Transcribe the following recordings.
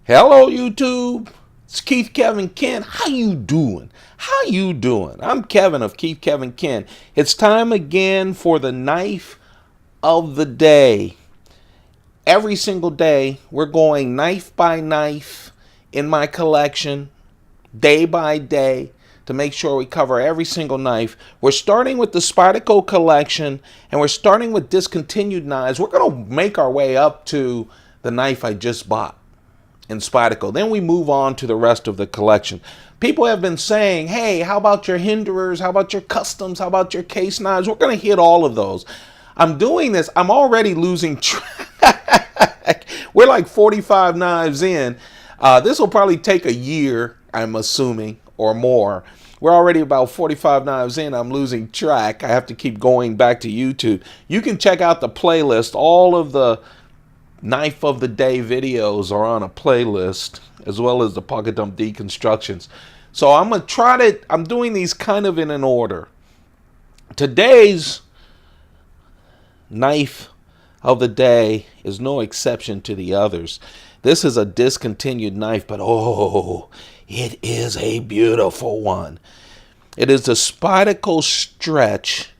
Hello YouTube, it's Keith Kevin Ken. How you doing? How you doing? I'm Kevin of Keith Kevin Ken. It's time again for the knife of the day. Every single day we're going knife by knife in my collection, day by day, to make sure we cover every single knife. We're starting with the Spyderco collection and we're starting with discontinued knives. We're going to make our way up to the knife I just bought in Spyderco. Then we move on to the rest of the collection. People have been saying, hey, how about your hinderers? How about your customs? How about your case knives? We're going to hit all of those. I'm doing this. I'm already losing track. We're like 45 knives in. This will probably take a year, I'm assuming, or more. We're already about 45 knives in. I'm losing track. I have to keep going back to YouTube. You can check out the playlist. All of the Knife of the Day videos are on a playlist, as well as the Pocket Dump deconstructions. So I'm doing these kind of in an order. Today's Knife of the Day is no exception to the others. This is a discontinued knife, but oh, it is a beautiful one. It is the Spyderco Stretch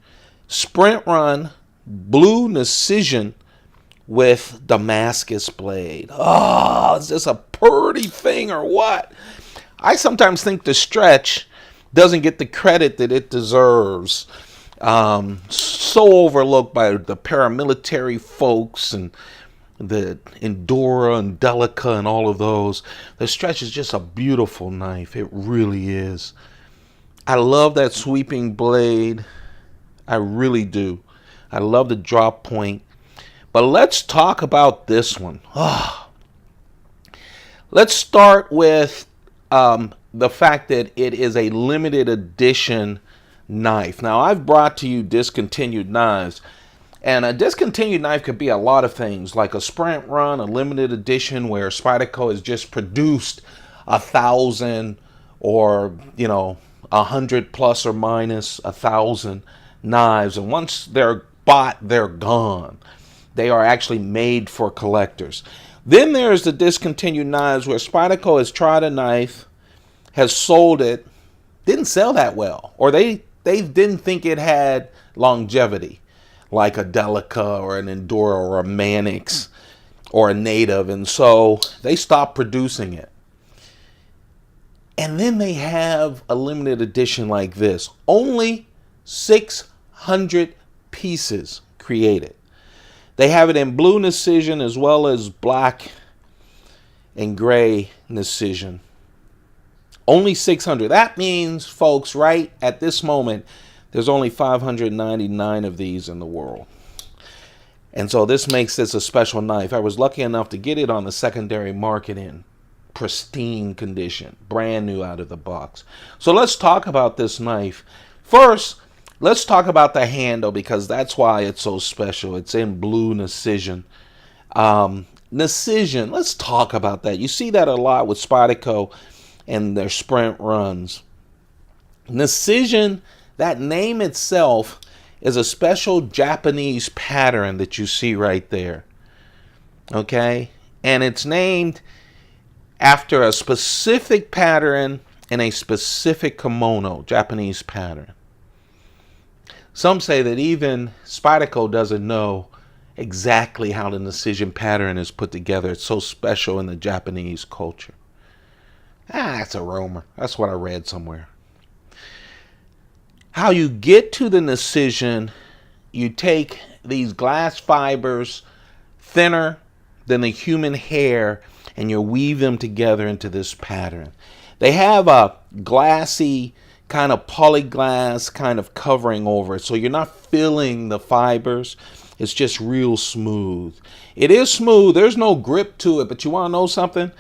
Sprint Run Blue Nishijin with Damascus blade. Oh, is this a pretty thing or what? I sometimes think the Stretch doesn't get the credit that it deserves. So overlooked by the paramilitary folks and the Endura and Delica and all of those. The Stretch is just a beautiful knife. It really is. I love that sweeping blade. I really do. I love the drop point. But let's talk about this one. Oh. Let's start with the fact that it is a limited edition knife. Now, I've brought to you discontinued knives. And a discontinued knife could be a lot of things, like a sprint run, a limited edition where Spyderco has just produced 1,000 or, 100 plus or minus 1,000 knives. And once they're bought, they're gone. They are actually made for collectors. Then there's the discontinued knives where Spyderco has tried a knife, has sold it, didn't sell that well, or they didn't think it had longevity, like a Delica or an Endura or a Manix or a Native, and so they stopped producing it. And then they have a limited edition like this. Only 600 pieces created. They have it in blue Nishijin as well as black and gray Nishijin. Only 600. That means, folks, right at this moment, there's only 599 of these in the world. And so this makes this a special knife. I was lucky enough to get it on the secondary market in pristine condition, brand new out of the box. So let's talk about this knife. First, let's talk about the handle, because that's why it's so special. It's in blue Nishijin. Nishijin, let's talk about that. You see that a lot with Spyderco and their sprint runs. Nishijin, that name itself, is a special Japanese pattern that you see right there. Okay? And it's named after a specific pattern in a specific kimono, Japanese pattern. Some say that even Spyderco doesn't know exactly how the Nishijin pattern is put together. It's so special in the Japanese culture. That's a rumor. That's what I read somewhere. How you get to the Nishijin, you take these glass fibers, thinner than the human hair, and you weave them together into this pattern. They have a glassy kind of polyglass kind of covering over it, so you're not feeling the fibers. It's just real smooth. It is smooth. There's no grip to it, but you want to know something?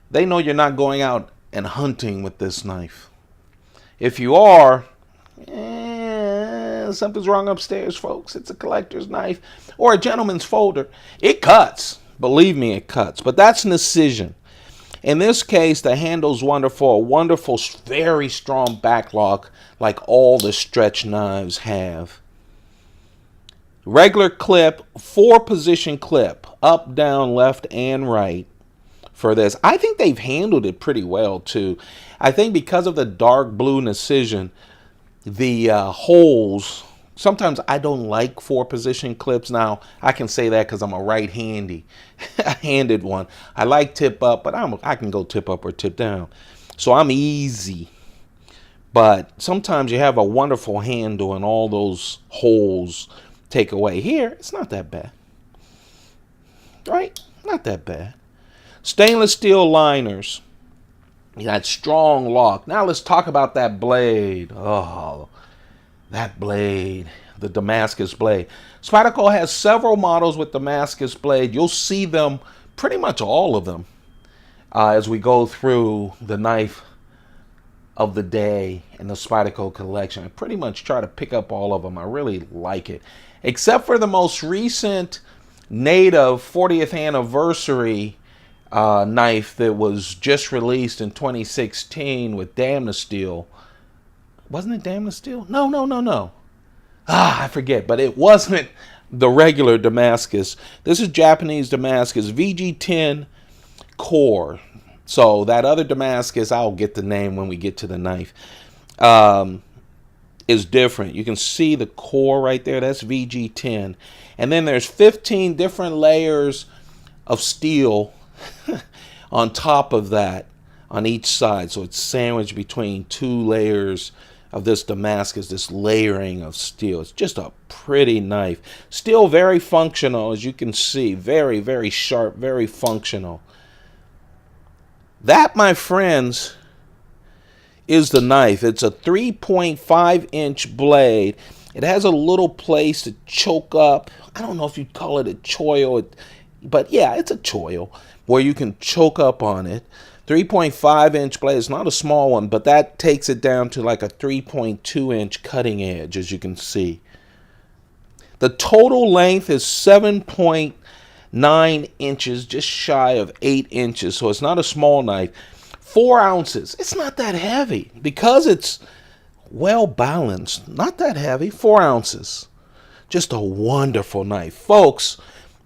They know you're not going out and hunting with this knife. If you are, something's wrong upstairs, folks. It's a collector's knife or a gentleman's folder. It cuts. Believe me, it cuts. But that's Nishijin. In this case, the handle's wonderful. A wonderful, very strong backlock like all the Stretch knives have. Regular clip, 4-position clip, up, down, left, and right. for this. I think they've handled it pretty well too. I think because of the dark blue Nishijin, the holes, sometimes I don't like 4-position clips. Now I can say that because I'm a handed one. I like tip up, but I can go tip up or tip down, so I'm easy. But sometimes you have a wonderful handle and all those holes take away. Here, it's not that bad, right? Not that bad. Stainless steel liners. That strong lock. Now let's talk about that blade. Oh, that blade. The Damascus blade. Spyderco has several models with Damascus blade. You'll see them, pretty much all of them, as we go through the knife of the day in the Spyderco collection. I pretty much try to pick up all of them. I really like it. Except for the most recent native 40th anniversary knife that was just released in 2016 with Damascus. Wasn't it Damascus? No. I forget, but it wasn't the regular Damascus. This is Japanese Damascus VG10 core. So that other Damascus, I'll get the name when we get to the knife, is different. You can see the core right there. That's VG10. And then there's 15 different layers of steel on top of that on each side. So it's sandwiched between 2 layers of this Damascus, this layering of steel. It's just a pretty knife. Still very functional, as you can see. Very, very sharp, very functional. That, my friends, is the knife. It's a 3.5-inch blade. It has a little place to choke up. I don't know if you'd call it a choil, but yeah, it's a choil where you can choke up on it. 3.5-inch blade. It's not a small one, but that takes it down to like a 3.2-inch cutting edge, as you can see. The total length is 7.9 inches, just shy of 8 inches, so it's not a small knife. 4 ounces. It's not that heavy because it's well balanced. Not that heavy. 4 ounces. Just a wonderful knife. Folks,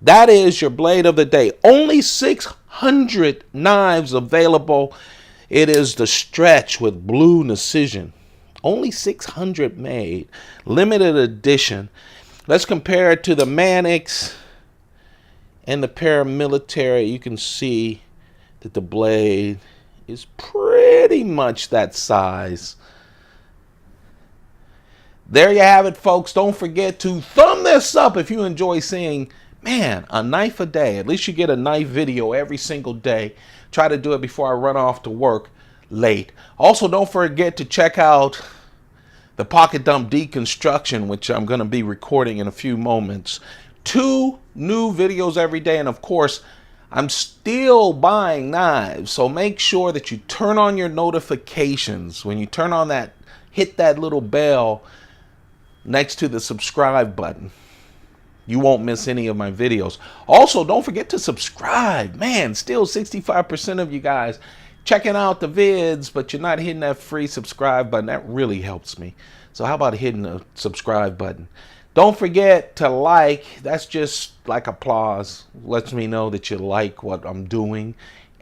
that is your blade of the day. Only 600 knives available. It is the stretch with blue Nishijin. Only 600 made. Limited edition. Let's compare it to the Mannix and the paramilitary. You can see that the blade is pretty much that size. There you have it, folks. Don't forget to thumb this up if you enjoy seeing, man, a knife a day. At least you get a knife video every single day. Try to do it before I run off to work late. Also, don't forget to check out the Pocket Dump Deconstruction, which I'm going to be recording in a few moments. 2 new videos every day, and of course, I'm still buying knives, so make sure that you turn on your notifications. When you turn on that, hit that little bell next to the subscribe button. You won't miss any of my videos. Also, don't forget to subscribe. Man, still 65% of you guys checking out the vids, but you're not hitting that free subscribe button. That really helps me. So how about hitting the subscribe button? Don't forget to like. That's just like applause. Lets me know that you like what I'm doing.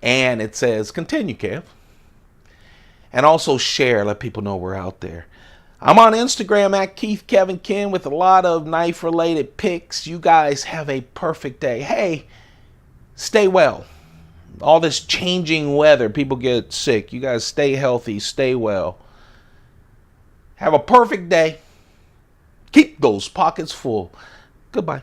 And it says, continue, Kev. And also share. Let people know we're out there. I'm on Instagram at KeithKevinKen with a lot of knife-related pics. You guys have a perfect day. Hey, stay well. All this changing weather, people get sick. You guys stay healthy, stay well. Have a perfect day. Keep those pockets full. Goodbye.